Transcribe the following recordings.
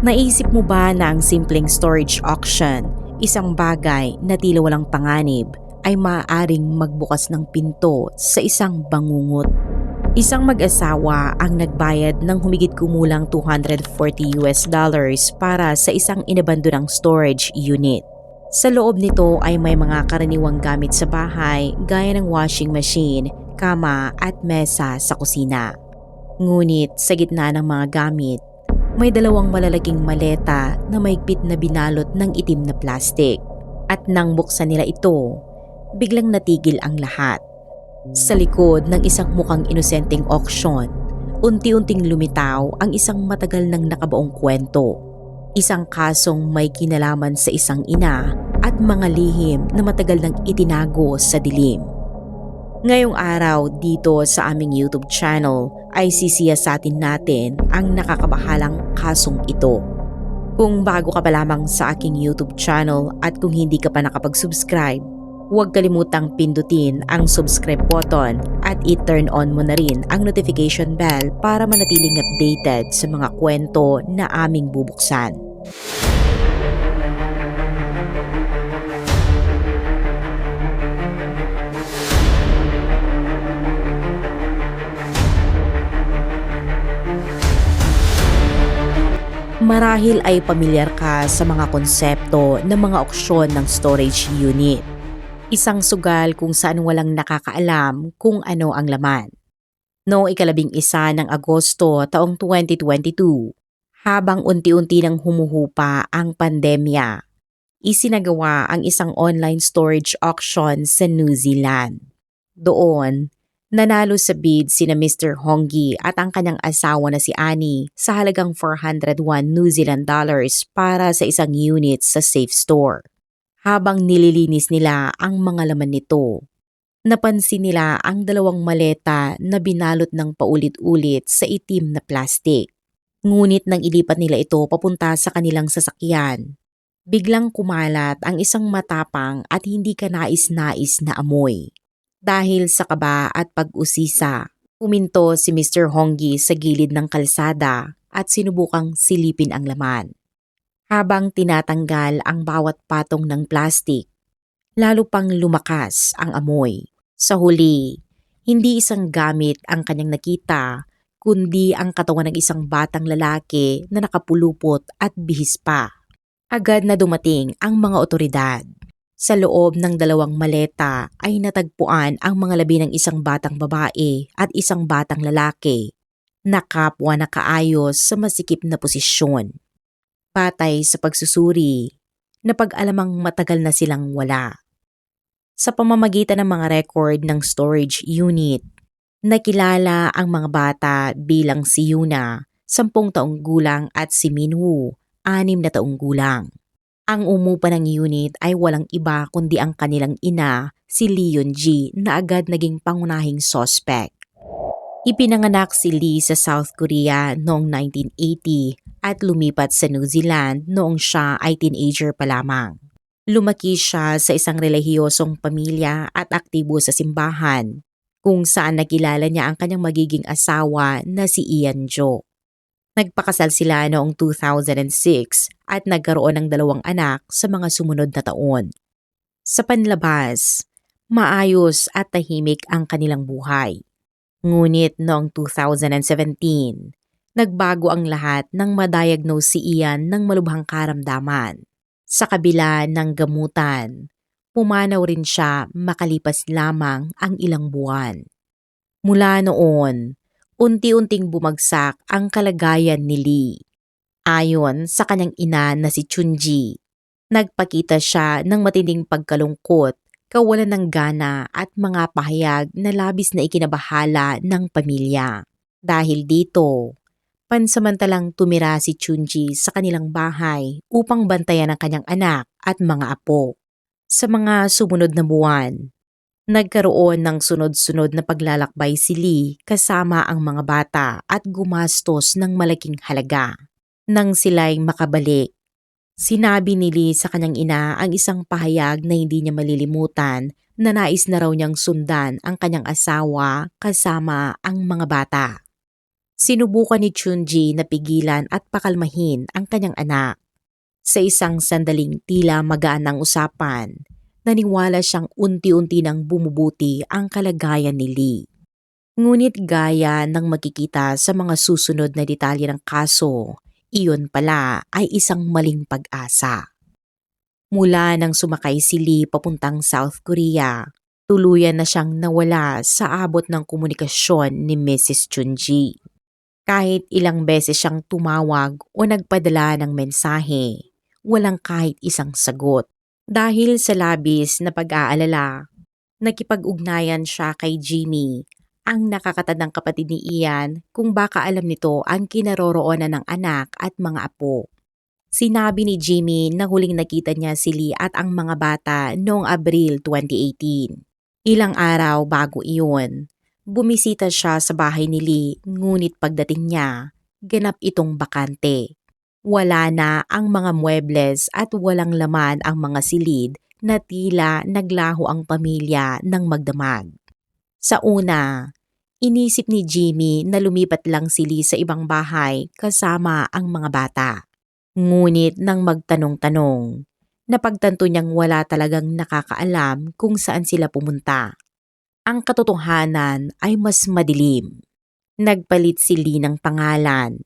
Naisip mo ba na ang simpleng storage auction, isang bagay na tila walang panganib, ay maaaring magbukas ng pinto sa isang bangungot? Isang mag-asawa ang nagbayad ng humigit kumulang $240 para sa isang inabandonang storage unit. Sa loob nito ay may mga karaniwang gamit sa bahay gaya ng washing machine, kama at mesa sa kusina. Ngunit sa gitna ng mga gamit, may dalawang malalaking maleta na mahigpit na binalot ng itim na plastik. At nang buksan nila ito, biglang natigil ang lahat. Sa likod ng isang mukhang inosenteng auksyon, unti-unting lumitaw ang isang matagal nang nakabaong kwento. Isang kasong may kinalaman sa isang ina at mga lihim na matagal nang itinago sa dilim. Ngayong araw dito sa aming YouTube channel ay sisiyasatin natin ang nakakabahalang kasong ito. Kung bago ka pa lamang sa aking YouTube channel at kung hindi ka pa nakapag-subscribe, huwag kalimutang pindutin ang subscribe button at i-turn on mo na rin ang notification bell para manatiling updated sa mga kwento na aming bubuksan. Marahil ay pamilyar ka sa mga konsepto ng mga auksyon ng storage unit. Isang sugal kung saan walang nakakaalam kung ano ang laman. Noong ika-11 ng Agosto taong 2022, habang unti-unti nang humuhupa ang pandemya, isinagawa ang isang online storage auction sa New Zealand. Doon, nanalo sa bid sina Mr. Hongi at ang kanyang asawa na si Annie sa halagang 401 New Zealand dollars para sa isang unit sa safe store. Habang nililinis nila ang mga laman nito, napansin nila ang dalawang maleta na binalot ng paulit-ulit sa itim na plastik. Ngunit nang ilipat nila ito papunta sa kanilang sasakyan, biglang kumalat ang isang matapang at hindi kanais-nais na amoy. Dahil sa kaba at pag-usisa, huminto si Mr. Hongi sa gilid ng kalsada at sinubukang silipin ang laman. Habang tinatanggal ang bawat patong ng plastik, lalo pang lumakas ang amoy. Sa huli, hindi isang gamit ang kanyang nakita, kundi ang katawan ng isang batang lalaki na nakapulupot at bihis pa. Agad na dumating ang mga otoridad. Sa loob ng dalawang maleta ay natagpuan ang mga labi ng isang batang babae at isang batang lalaki na kapwa nakaayos sa masikip na posisyon. Patay sa pagsusuri, napag-alamang matagal na silang wala. Sa pamamagitan ng mga record ng storage unit, nakilala ang mga bata bilang si Yuna, 10 taong gulang at si Minwoo, 6 na taong gulang. Ang umupa ng unit ay walang iba kundi ang kanilang ina, si Leon G, na agad naging pangunahing suspect. Ipinanganak si Lee sa South Korea noong 1980 at lumipat sa New Zealand noong siya ay teenager pa lamang. Lumaki siya sa isang relihiyosong pamilya at aktibo sa simbahan, kung saan nakilala niya ang kanyang magiging asawa na si Ian Jo. Nagpakasal sila noong 2006 at nagkaroon ng 2 anak sa mga sumunod na taon. Sa panlabas, maayos at tahimik ang kanilang buhay. Ngunit noong 2017, nagbago ang lahat nang ma-diagnose si Ian ng malubhang karamdaman. Sa kabila ng gamutan, pumanaw rin siya makalipas lamang ang ilang buwan. Mula noon, unti-unting bumagsak ang kalagayan ni Lee. Ayon sa kanyang ina na si Chunji, nagpakita siya ng matinding pagkalungkot, kawalan ng gana at mga pahayag na labis na ikinabahala ng pamilya. Dahil dito, pansamantalang tumira si Chunji sa kanilang bahay upang bantayan ang kanyang anak at mga apo. Sa mga sumunod na buwan, nagkaroon ng sunod-sunod na paglalakbay si Lee kasama ang mga bata at gumastos ng malaking halaga. Nang sila'y makabalik, sinabi ni Lee sa kanyang ina ang isang pahayag na hindi niya malilimutan na nais na raw niyang sundan ang kanyang asawa kasama ang mga bata. Sinubukan ni Chunji na pigilan at pakalmahin ang kanyang anak. Sa isang sandaling tila magaan ang usapan, naniwala siyang unti-unti nang bumubuti ang kalagayan ni Lee. Ngunit gaya ng makikita sa mga susunod na detalye ng kaso, iyon pala ay isang maling pag-asa. Mula nang sumakay si Lee papuntang South Korea, tuluyan na siyang nawala sa abot ng komunikasyon ni Mrs. Chunji. Kahit ilang beses siyang tumawag o nagpadala ng mensahe, walang kahit isang sagot. Dahil sa labis na pag-aalala, nakipag-ugnayan siya kay Jimmy, ang nakakatandang kapatid ni Ian, kung baka alam nito ang kinaroroonan ng anak at mga apo. Sinabi ni Jimmy na huling nakita niya si Lee at ang mga bata noong Abril 2018. Ilang araw bago iyon, bumisita siya sa bahay ni Lee, ngunit pagdating niya, ganap itong bakante. Wala na ang mga muebles at walang laman ang mga silid na tila naglaho ang pamilya ng magdamag. Sa una, inisip ni Jimmy na lumipat lang si Lee sa ibang bahay kasama ang mga bata. Ngunit nang magtanong-tanong, napagtanto niyang wala talagang nakakaalam kung saan sila pumunta. Ang katotohanan ay mas madilim. Nagpalit si Lee ng pangalan.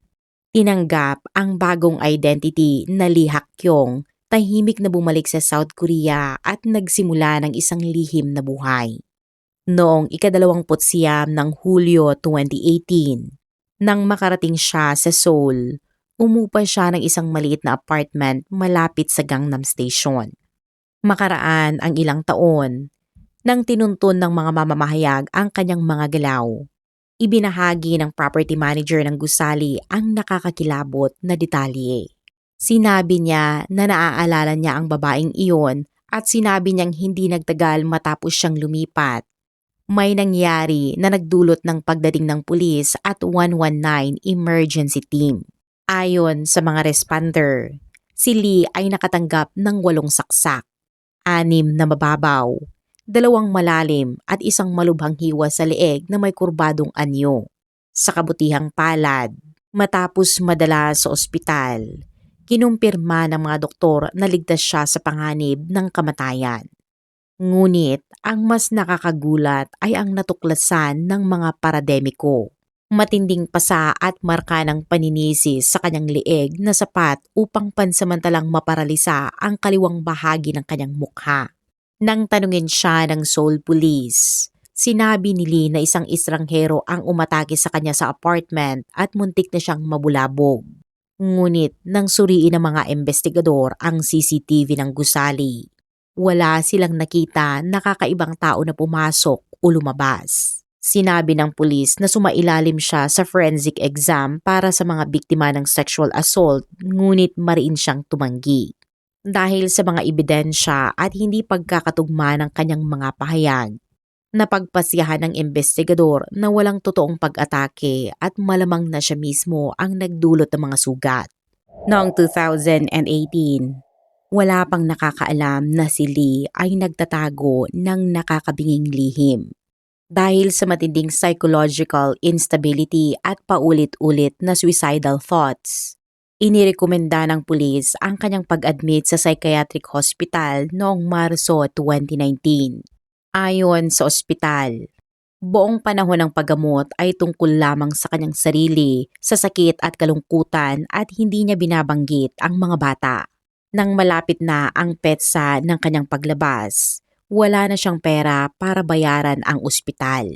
Tinanggap ang bagong identity na Lee Hak-kyung, tahimik na bumalik sa South Korea at nagsimula ng isang lihim na buhay. Noong ika-29 ng Hulyo 2018, nang makarating siya sa Seoul, umupa siya ng isang maliit na apartment malapit sa Gangnam Station. Makaraan ang ilang taon, nang tinuntun ng mga mamamahayag ang kanyang mga galaw, ibinahagi ng property manager ng gusali ang nakakakilabot na detalye. Sinabi niya na naaalala niya ang babaeng iyon at sinabi niyang hindi nagtagal matapos siyang lumipat. May nangyari na nagdulot ng pagdating ng pulis at 119 emergency team. Ayon sa mga responder, si Lee ay nakatanggap ng 8 saksak, 6 na mababaw, 2 malalim at isang malubhang hiwa sa leeg na may kurbadong anyo. Sa kabutihang palad, matapos madala sa ospital, kinumpirma ng mga doktor na ligtas siya sa panganib ng kamatayan. Ngunit ang mas nakakagulat ay ang natuklasan ng mga parademiko. Matinding pasa at marka ng paninisis sa kanyang leeg na sapat upang pansamantalang maparalisa ang kaliwang bahagi ng kanyang mukha. Nang tanungin siya ng Seoul Police, sinabi ni Lee na isang estranghero ang umatake sa kanya sa apartment at muntik na siyang mabulabog. Ngunit nang suriin ng mga investigador ang CCTV ng gusali, wala silang nakita na kakaibang tao na pumasok o lumabas. Sinabi ng pulis na sumailalim siya sa forensic exam para sa mga biktima ng sexual assault, ngunit mariin siyang tumanggi. Dahil sa mga ebidensya at hindi pagkakatugma ng kanyang mga pahayag, napagpasyahan ng investigador na walang totoong pag-atake at malamang na siya mismo ang nagdulot ng mga sugat. Noong 2018, wala pang nakakaalam na si Lee ay nagtatago ng nakakabinging lihim. Dahil sa matinding psychological instability at paulit-ulit na suicidal thoughts, inirekomenda ng pulis ang kanyang pag-admit sa psychiatric hospital noong Marso 2019. Ayon sa ospital, buong panahon ng paggamot ay tungkol lamang sa kanyang sarili, sa sakit at kalungkutan at hindi niya binabanggit ang mga bata. Nang malapit na ang petsa ng kanyang paglabas, wala na siyang pera para bayaran ang ospital.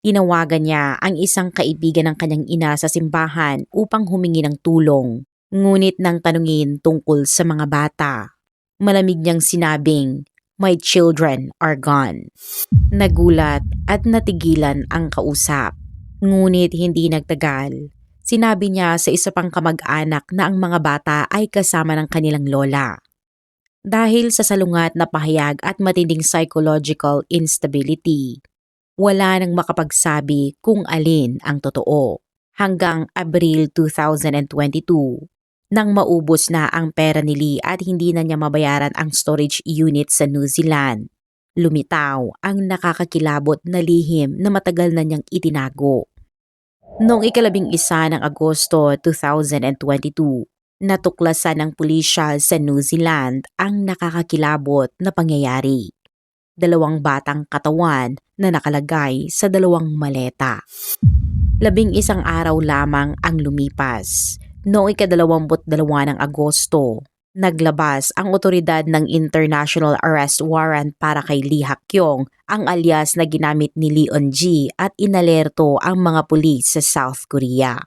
Tinawagan niya ang isang kaibigan ng kanyang ina sa simbahan upang humingi ng tulong. Ngunit nang tanungin tungkol sa mga bata, malamig niyang sinabing, "My children are gone." Nagulat at natigilan ang kausap. Ngunit hindi nagtagal. Sinabi niya sa isa pang kamag-anak na ang mga bata ay kasama ng kanilang lola. Dahil sa salungat na pahayag at matinding psychological instability, wala nang makapagsabi kung alin ang totoo. Hanggang Abril 2022, nang maubos na ang pera ni Lee at hindi na niya mabayaran ang storage unit sa New Zealand, lumitaw ang nakakakilabot na lihim na matagal na niyang itinago. Noong ika-11 ng Agosto 2022, natuklasan ng pulisya sa New Zealand ang nakakakilabot na pangyayari. 2 batang katawan na nakalagay sa 2 maleta. 11 araw lamang ang lumipas. Noong ika-22 ng Agosto, naglabas ang otoridad ng International Arrest Warrant para kay Lee Hak-yong, ang alias na ginamit ni Lee Eun-gi, at inalerto ang mga pulis sa South Korea.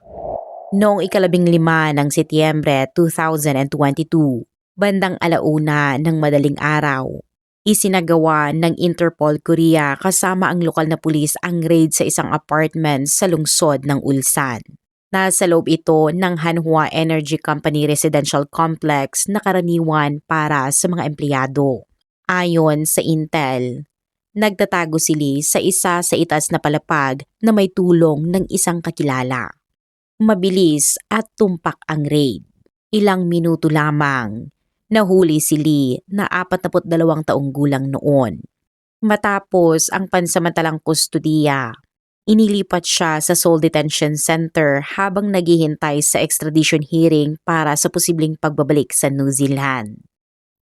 Noong ika-15 ng Setyembre 2022, bandang 1:00 ng madaling araw, isinagawa ng Interpol Korea kasama ang lokal na pulis ang raid sa isang apartment sa lungsod ng Ulsan. Nasa loob ito ng Hanwha Energy Company Residential Complex na karaniwan para sa mga empleyado. Ayon sa Intel, nagtatago sila sa isa sa itaas na palapag na may tulong ng isang kakilala. Mabilis at tumpak ang raid. Ilang minuto lamang, nahuli si Lee na 42 taong gulang noon. Matapos ang pansamantalang kustudiya, inilipat siya sa Seoul Detention Center habang naghihintay sa extradition hearing para sa posibleng pagbabalik sa New Zealand.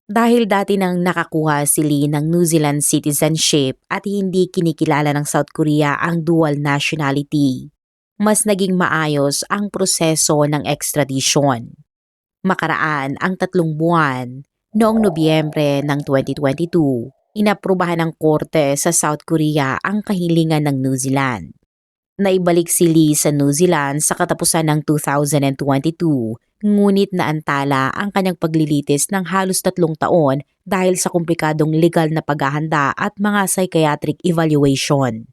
Dahil dati nang nakakuha si Lee ng New Zealand citizenship at hindi kinikilala ng South Korea ang dual nationality, mas naging maayos ang proseso ng extradition. Makaraan ang 3 buwan, noong Nobyembre ng 2022, inaprubahan ng korte sa South Korea ang kahilingan ng New Zealand. Naibalik si Lee sa New Zealand sa katapusan ng 2022, ngunit naantala ang kanyang paglilitis ng halos 3 taon dahil sa komplikadong legal na paghahanda at mga psychiatric evaluation.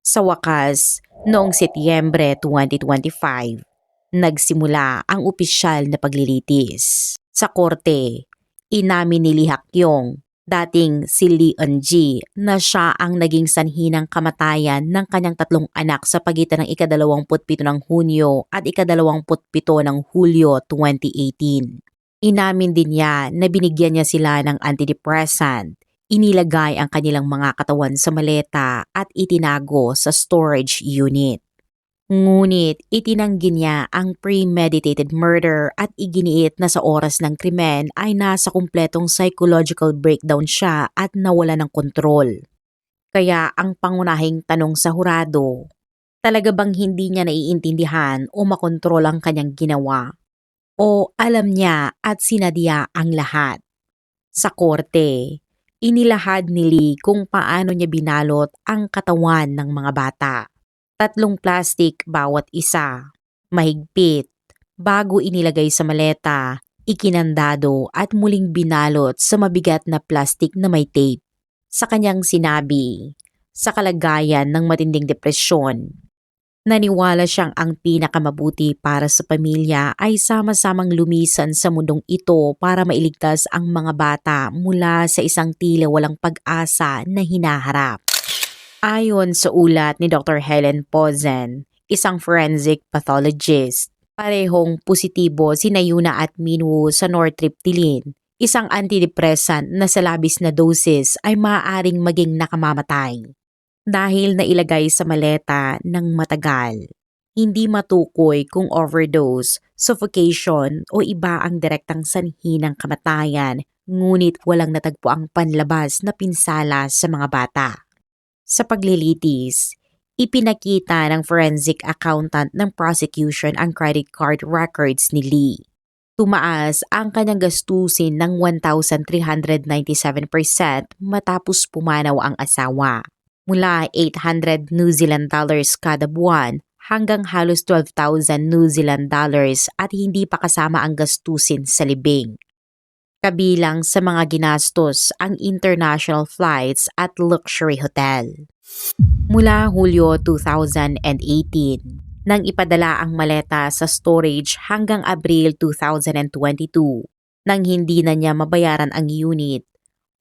Sa wakas, noong Setyembre 2025, nagsimula ang opisyal na paglilitis. Sa korte, inamin ni Lee Hak-yong, dating si Lee Eun-gi, na siya ang naging sanhi ng kamatayan ng kanyang 3 anak sa pagitan ng ika-27 ng Hunyo at ika-27 ng Hulyo 2018. Inamin din niya na binigyan niya sila ng antidepressant, inilagay ang kanilang mga katawan sa maleta at itinago sa storage unit. Ngunit itinanggi niya ang premeditated murder at iginiit na sa oras ng krimen ay nasa kumpletong psychological breakdown siya at nawala ng kontrol. Kaya ang pangunahing tanong sa hurado, talaga bang hindi niya naiintindihan o makontrol ang kanyang ginawa? O alam niya at sinadya ang lahat? Sa korte, inilahad ni Lee kung paano niya binalot ang katawan ng mga bata. 3 plastic bawat isa, mahigpit, bago inilagay sa maleta, ikinandado at muling binalot sa mabigat na plastic na may tape. Sa kanyang sinabi, sa kalagayan ng matinding depresyon, naniwala siyang ang pinakamabuti para sa pamilya ay sama-samang lumisan sa mundong ito para mailigtas ang mga bata mula sa isang tila walang pag-asa na hinaharap. Ayon sa ulat ni Dr. Helen Pozen, isang forensic pathologist, parehong positibo sina Yuna at Minwoo sa nortriptyline, isang antidepressant na sa labis na doses ay maaaring maging nakamamatay. Dahil nailagay sa maleta ng matagal, hindi matukoy kung overdose, suffocation o iba ang direktang sanhi ng kamatayan, ngunit walang natagpo ang panlabas na pinsala sa mga bata. Sa paglilitis, ipinakita ng forensic accountant ng prosecution ang credit card records ni Lee. Tumaas ang kanyang gastusin ng 1,397% matapos pumanaw ang asawa, mula 800 New Zealand dollars kada buwan hanggang halos 12,000 New Zealand dollars at hindi pa kasama ang gastusin sa libing. Kabilang sa mga ginastos ang international flights at luxury hotel. Mula Hulyo 2018, nang ipadala ang maleta sa storage hanggang Abril 2022, nang hindi na niya mabayaran ang unit,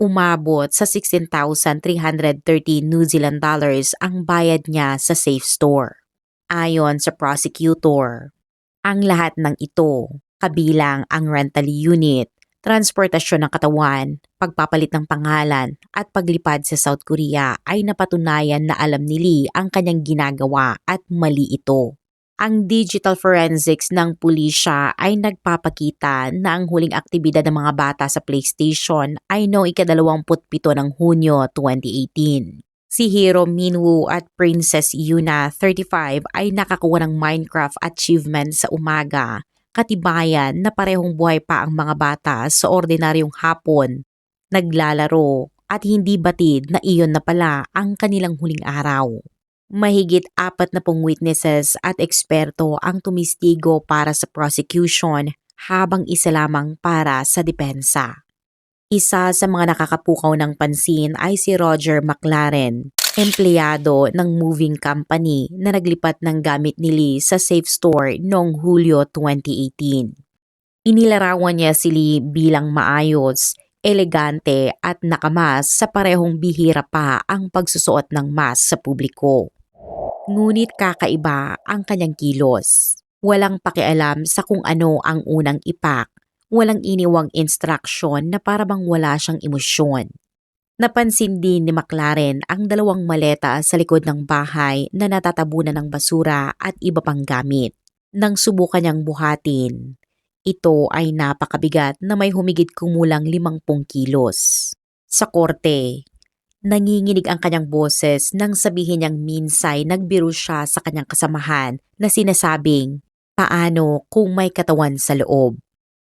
umabot sa 16,330 New Zealand dollars ang bayad niya sa safe store. Ayon sa prosecutor, ang lahat ng ito, kabilang ang rental unit, transportasyon ng katawan, pagpapalit ng pangalan at paglipad sa South Korea ay napatunayan na alam ni Lee ang kanyang ginagawa at mali ito. Ang digital forensics ng pulisya ay nagpapakita na ang huling aktibidad ng mga bata sa PlayStation ay noong ika-27 ng Hunyo 2018. Si Hiro Minwoo at Princess Yuna, 35, ay nakakuha ng Minecraft achievement sa umaga, katibayan na parehong buhay pa ang mga bata sa ordinaryong hapon, naglalaro at hindi batid na iyon na pala ang kanilang huling araw. Mahigit 40 witnesses at eksperto ang tumistigo para sa prosecution habang isa lamang para sa depensa. Isa sa mga nakakapukaw ng pansin ay si Roger McLaren, empleyado ng moving company na naglipat ng gamit ni Lee sa safe store noong Hulyo 2018. Inilarawan niya si Lee bilang maayos, elegante at nakamas sa parehong bihira pa ang pagsusuot ng mask sa publiko. Ngunit kakaiba ang kanyang kilos. Walang pakialam sa kung ano ang unang ipak. Walang iniwang instruction na parabang wala siyang emosyon. Napansin din ni McLaren ang 2 maleta sa likod ng bahay na natatabunan ng basura at iba pang gamit. Nang subukan niyang buhatin, ito ay napakabigat na may humigit kumulang 50 kilos. Sa korte, nanginginig ang kanyang boses nang sabihin niyang minsay nagbiro siya sa kanyang kasamahan na sinasabing, paano kung may katawan sa loob?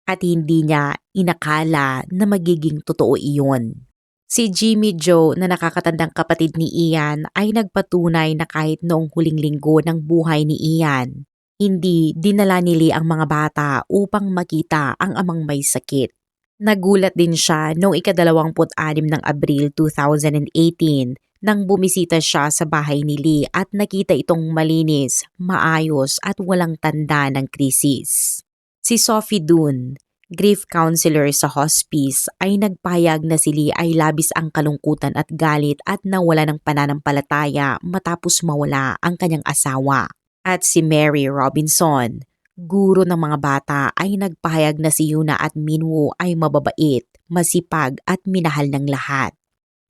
At hindi niya inakala na magiging totoo iyon. Si Jimmy Joe na nakakatandang kapatid ni Ian ay nagpatunay na kahit noong huling linggo ng buhay ni Ian, hindi dinala ni Lee ang mga bata upang makita ang amang may sakit. Nagulat din siya noong ika-26 ng Abril 2018 nang bumisita siya sa bahay ni Lee at nakita itong malinis, maayos at walang tanda ng krisis. Si Sophie Dun, grief counselor sa hospice, ay nagpahayag na si Lee ay labis ang kalungkutan at galit at nawala ng pananampalataya matapos mawala ang kanyang asawa. At si Mary Robinson, guro ng mga bata, ay nagpahayag na si Yuna at Minwoo ay mababait, masipag at minahal ng lahat.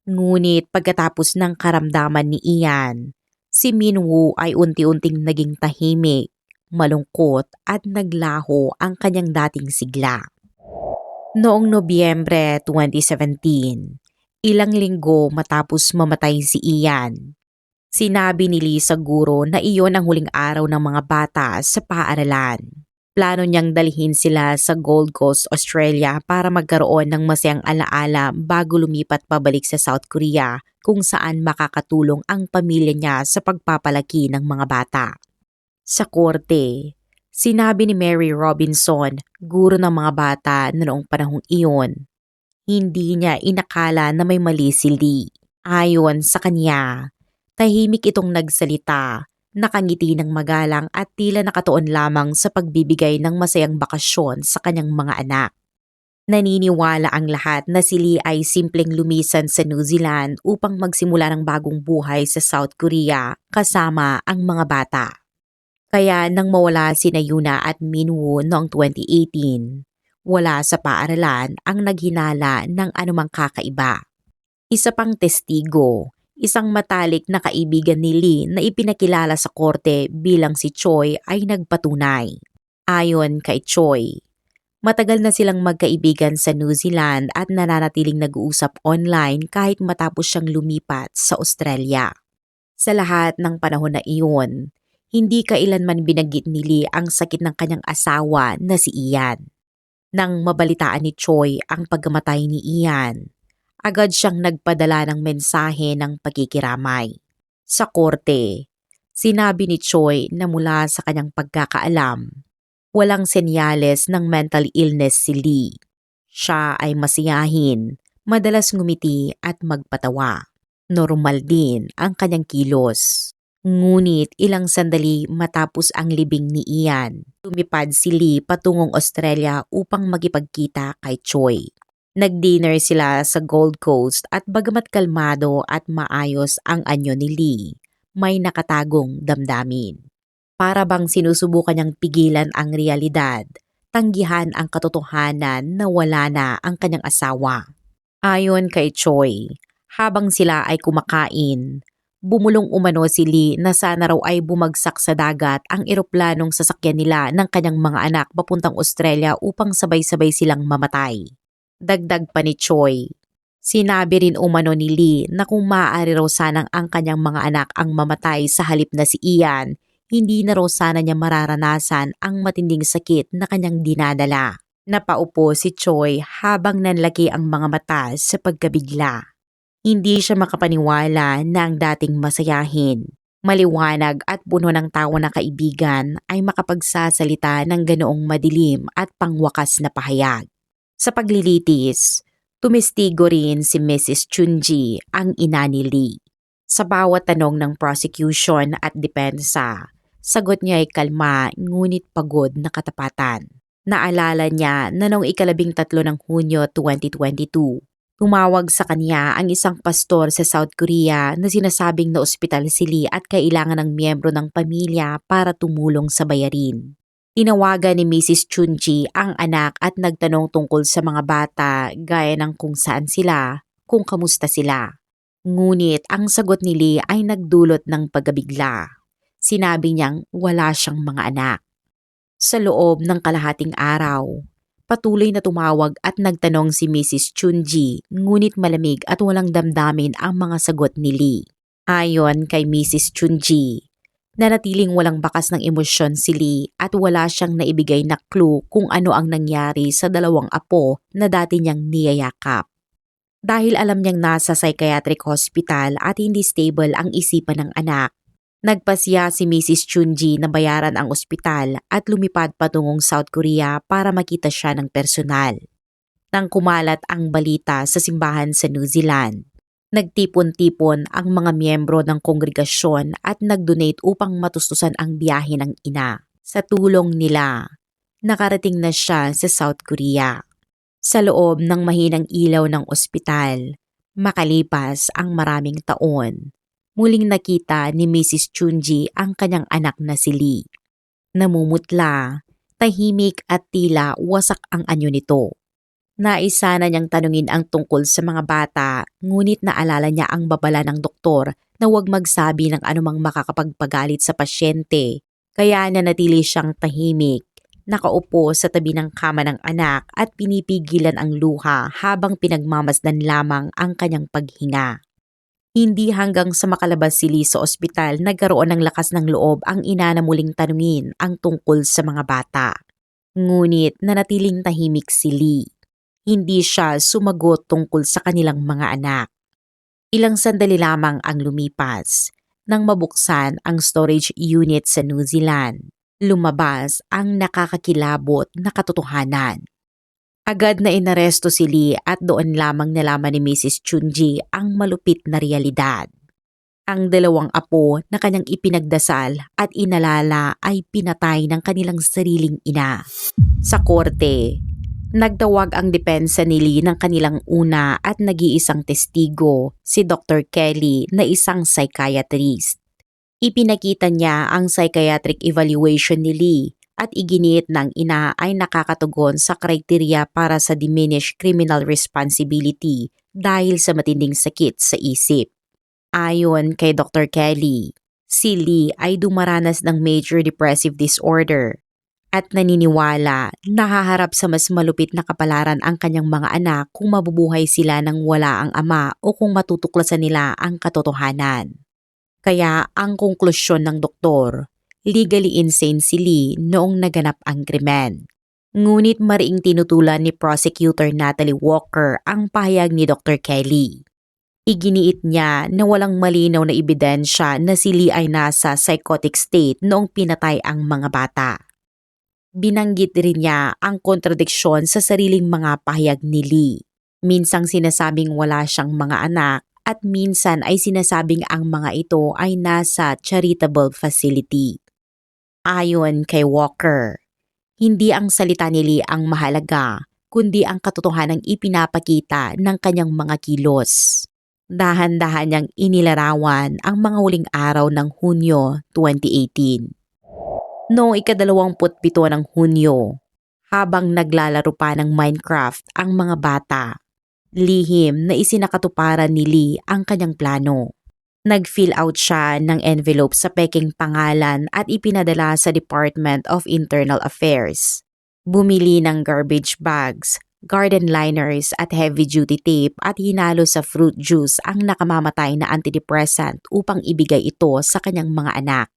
Ngunit pagkatapos ng karamdaman ni Ian, si Minwoo ay unti-unting naging tahimik, malungkot at naglaho ang kanyang dating sigla. Noong Nobyembre 2017, ilang linggo matapos mamatay si Ian, sinabi ni Lee sa guro na iyon ang huling araw ng mga bata sa paaralan. Plano niyang dalhin sila sa Gold Coast, Australia para magkaroon ng masayang alaala bago lumipat pabalik sa South Korea kung saan makakatulong ang pamilya niya sa pagpapalaki ng mga bata. Sa korte, sinabi ni Mary Robinson, guro ng mga bata na noong panahong iyon, hindi niya inakala na may mali si Lee. Ayon sa kanya, tahimik itong nagsalita, nakangiti ng magalang at tila nakatuon lamang sa pagbibigay ng masayang bakasyon sa kanyang mga anak. Naniniwala ang lahat na si Lee ay simpleng lumisan sa New Zealand upang magsimula ng bagong buhay sa South Korea kasama ang mga bata. Kaya nang mawala sina Yuna at Minwoo noong 2018, wala sa paaralan ang naghinala ng anumang kakaiba. Isa pang testigo, isang matalik na kaibigan ni Lee na ipinakilala sa korte bilang si Choi ay nagpatunay. Ayon kay Choi, matagal na silang magkaibigan sa New Zealand at nananatiling nag-uusap online kahit matapos siyang lumipat sa Australia. Sa lahat ng panahon na iyon, hindi kailanman binanggit ni Lee ang sakit ng kanyang asawa na si Ian. Nang mabalitaan ni Choi ang pagkamatay ni Ian, agad siyang nagpadala ng mensahe ng pagkikiramay. Sa korte, sinabi ni Choi na mula sa kanyang pagkakaalam, walang senyales ng mental illness si Lee. Siya ay masiyahin, madalas ngumiti at magpatawa. Normal din ang kanyang kilos. Ngunit ilang sandali matapos ang libing ni Ian, lumipad si Lee patungong Australia upang magipagkita kay Choi. Nag-dinner sila sa Gold Coast at bagamat kalmado at maayos ang anyo ni Lee, may nakatagong damdamin. Para bang sinusubukan niyang pigilan ang realidad, tanggihan ang katotohanan na wala na ang kanyang asawa. Ayon kay Choi, habang sila ay kumakain, Bumulong umano si Lee na sana raw ay bumagsak sa dagat ang eroplanong sasakyan nila ng kanyang mga anak papuntang Australia upang sabay-sabay silang mamatay. Dagdag pa ni Choi, sinabi rin umano ni Lee na kung maaari raw sanang ang kanyang mga anak ang mamatay sa halip na si Ian, hindi na raw sana niya mararanasan ang matinding sakit na kanyang dinadala. Napaupo si Choi habang nanlaki ang mga mata sa pagkabigla. Hindi siya makapaniwala na ang dating masayahin, maliwanag at puno ng tawa na kaibigan ay makapagsasalita ng ganoong madilim at pangwakas na pahayag. Sa paglilitis, tumestigo rin si Mrs. Chunji, ang ina ni Lee. Sa bawat tanong ng prosecution at depensa, sagot niya ay kalma ngunit pagod na katapatan. Naalala niya na noong 13 ng Hunyo 2022, tumawag sa kanya ang isang pastor sa South Korea na sinasabing na ospital si Lee at kailangan ng miyembro ng pamilya para tumulong sa bayarin. Tinawagan ni Mrs. Chunji ang anak at nagtanong tungkol sa mga bata gaya ng kung saan sila, kung kamusta sila. Ngunit ang sagot ni Lee ay nagdulot ng pagkabigla. Sinabi niyang wala siyang mga anak. Sa loob ng kalahating araw, patuloy na tumawag at nagtanong si Mrs. Chunji, ngunit malamig at walang damdamin ang mga sagot ni Lee. Ayon kay Mrs. Chunji, nanatiling walang bakas ng emosyon si Lee at wala siyang naibigay na clue kung ano ang nangyari sa dalawang apo na dati niyang niyayakap. Dahil alam niyang nasa psychiatric hospital at hindi stable ang isipan ng anak, nagpasya si Mrs. Chunji na bayaran ang ospital at lumipad patungong South Korea para makita siya ng personal. Nang kumalat ang balita sa simbahan sa New Zealand, nagtipon-tipon ang mga miyembro ng kongregasyon at nag-donate upang matustusan ang biyahe ng ina. Sa tulong nila, nakarating na siya sa South Korea. Sa loob ng mahinang ilaw ng ospital, makalipas ang maraming taon, muling nakita ni Mrs. Chunji ang kanyang anak na si Lee. Namumutla, tahimik at tila wasak ang anyo nito. Naisa na niyang tanungin ang tungkol sa mga bata, ngunit naalala niya ang babala ng doktor na huwag magsabi ng anumang makakapagpagalit sa pasyente. Kaya nanatili siyang tahimik, nakaupo sa tabi ng kama ng anak at pinipigilan ang luha habang pinagmamasdan lamang ang kanyang paghinga. Hindi hanggang sa makalabas si Lee sa ospital nagkaroon ng lakas ng loob ang ina na muling tanungin ang tungkol sa mga bata. Ngunit nanatiling tahimik si Lee. Hindi siya sumagot tungkol sa kanilang mga anak. Ilang sandali lamang ang lumipas nang mabuksan ang storage unit sa New Zealand. Lumabas ang nakakakilabot na katotohanan. Agad na inaresto si Lee at doon lamang nalaman ni Mrs. Chunji ang malupit na realidad. Ang dalawang apo na kanyang ipinagdasal at inalala ay pinatay ng kanilang sariling ina. Sa korte, nagtawag ang depensa ni Lee ng kanilang una at nag-iisang testigo, si Dr. Kelly na isang psychiatrist. Ipinakita niya ang psychiatric evaluation ni Lee at iginiit ng ina ay nakakatugon sa kriteriya para sa diminished criminal responsibility dahil sa matinding sakit sa isip. Ayon kay Dr. Kelly, si Lee ay dumaranas ng major depressive disorder at naniniwala na haharap sa mas malupit na kapalaran ang kanyang mga anak kung mabubuhay sila nang wala ang ama o kung matutuklasan nila ang katotohanan. Kaya ang konklusyon ng doktor, legally insane si Lee noong naganap ang krimen. Ngunit mariing tinutulan ni Prosecutor Natalie Walker ang pahayag ni Dr. Kelly. Iginiit niya na walang malinaw na ebidensya na si Lee ay nasa psychotic state noong pinatay ang mga bata. Binanggit rin niya ang kontradiksyon sa sariling mga pahayag ni Lee. Minsang sinasabing wala siyang mga anak at minsan ay sinasabing ang mga ito ay nasa charitable facility. Ayon kay Walker, hindi ang salita ni Lee ang mahalaga, kundi ang katotohanang ipinapakita ng kanyang mga kilos. Dahan-dahan niyang inilarawan ang mga huling araw ng Hunyo 2018. Noong 27 ng Hunyo, habang naglalaro pa ng Minecraft ang mga bata, lihim na isinakatuparan ni Lee ang kanyang plano. Nag-fill out siya ng envelope sa peking pangalan at ipinadala sa Department of Internal Affairs. Bumili ng garbage bags, garden liners at heavy-duty tape at hinalo sa fruit juice ang nakamamatay na antidepressant upang ibigay ito sa kanyang mga anak.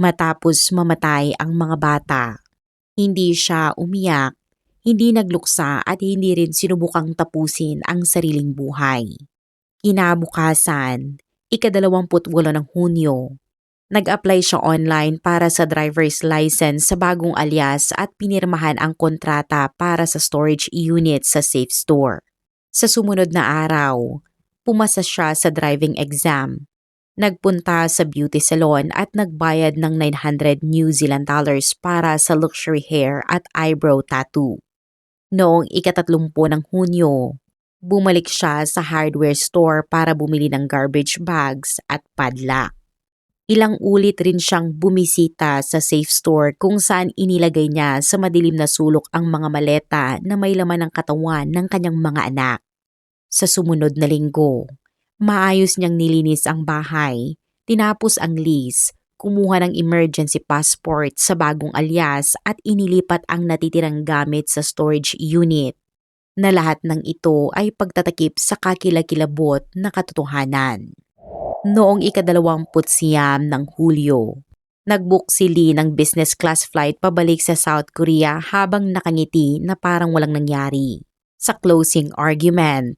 Matapos mamatay ang mga bata, hindi siya umiyak, hindi nagluksa at hindi rin sinubukang tapusin ang sariling buhay. Kinabukasan, ika-28 ng Hunyo, nag-apply siya online para sa driver's license sa bagong alias at pinirmahan ang kontrata para sa storage unit sa Safe Store. Sa sumunod na araw, pumasa siya sa driving exam. Nagpunta sa beauty salon at nagbayad ng $900 New Zealand dollars para sa luxury hair at eyebrow tattoo. Noong ika-30 ng Hunyo, bumalik siya sa hardware store para bumili ng garbage bags at padlock. Ilang ulit rin siyang bumisita sa Safe Store kung saan inilagay niya sa madilim na sulok ang mga maleta na may laman ng katawan ng kanyang mga anak. Sa sumunod na linggo, maayos niyang nilinis ang bahay, tinapos ang lease, kumuha ng emergency passport sa bagong alias at inilipat ang natitirang gamit sa storage unit. Na lahat ng ito ay pagtatakip sa kakilakilabot na katotohanan. Noong ika-29 ng Hulyo, nag-book si Lee ng business class flight pabalik sa South Korea habang nakangiti na parang walang nangyari. Sa closing argument,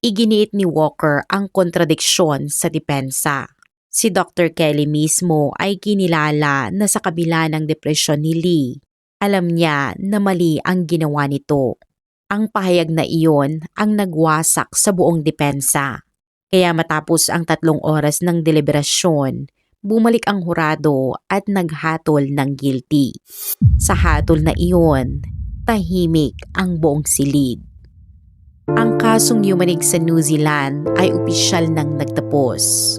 iginiit ni Walker ang kontradiksyon sa depensa. Si Dr. Kelly mismo ay kinilala na sa kabila ng depresyon ni Lee, alam niya na mali ang ginawa nito. Ang pahayag na iyon ang nagwasak sa buong depensa. Kaya matapos ang 3 oras ng deliberasyon, bumalik ang hurado at naghatol ng guilty. Sa hatol na iyon, tahimik ang buong silid. Ang kasong yumanig sa New Zealand ay opisyal nang nagtapos.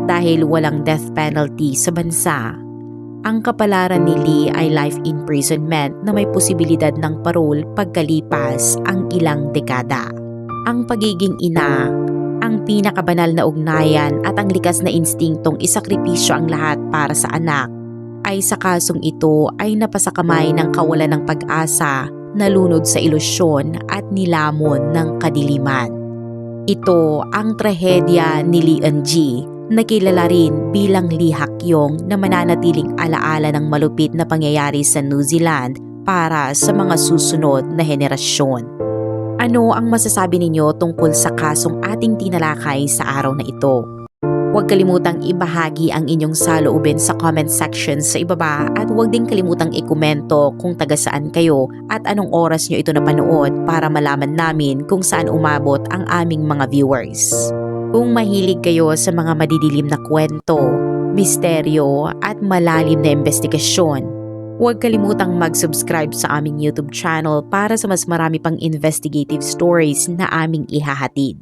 Dahil walang death penalty sa bansa, ang kapalaran ni Lee ay life imprisonment na may posibilidad ng parol pagkalipas ang ilang dekada. Ang pagiging ina, ang pinakabanal na ugnayan at ang likas na instinktong isakripisyo ang lahat para sa anak, ay sa kasong ito ay napasakamay ng kawalan ng pag-asa, nalunod sa ilusyon at nilamon ng kadiliman. Ito ang trahedya ni Lee Eun-gi, na kilala rin bilang Lee Hak-yong na mananatiling alaala ng malupit na pangyayari sa New Zealand para sa mga susunod na henerasyon. Ano ang masasabi ninyo tungkol sa kasong ating tinalakay sa araw na ito? Huwag kalimutang ibahagi ang inyong saloobin sa comment section sa ibaba at huwag din kalimutang ikomento kung taga saan kayo at anong oras nyo ito napanood para malaman namin kung saan umabot ang aming mga viewers. Kung mahilig kayo sa mga madidilim na kwento, misteryo at malalim na investigasyon, huwag kalimutang mag-subscribe sa aming YouTube channel para sa mas marami pang investigative stories na aming ihahatid.